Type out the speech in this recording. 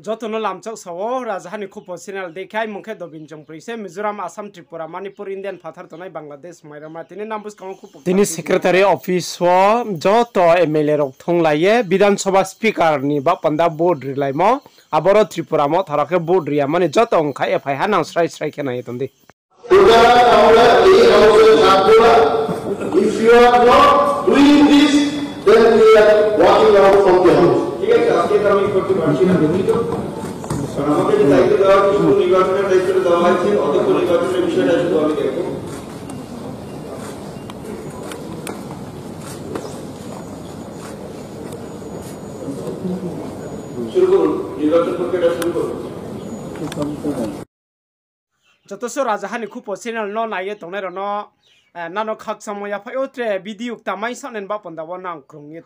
Jotono lamchok sawo rajahani khupo channel dekhai mungkhe dobin jongprise Mizoram Assam Tripura Manipur Indian phathar tonai Bangladesh mairama tini nambus kang khupo tini secretary office o joto MLA rok thonglaiye Bidhasoba speaker ni ba panda board rilaimo aboro Tripura mo tharake board riya mane joto ongkhai FI hanang srai khenai tondi if you are not doing this then we are walking out from the house. ঠিক আছে আজকে তো আমি করতে পারছি না দুঃখিত কারণ আমাকে যে দায়িত্ব দেওয়া কিছু নির্বাচনের দায়িত্ব দেওয়া হয়েছে অতঃপর নির্বাচনের বিষয়টা শুধু আমি দেখব শুরু করুন নির্বাচন প্রক্রিয়াটা শুরু করুন যতসো রাজহানি খুব channel no naye tonero no nano khak samoya phayotre video tamai sanen ba panda wa nang krung ye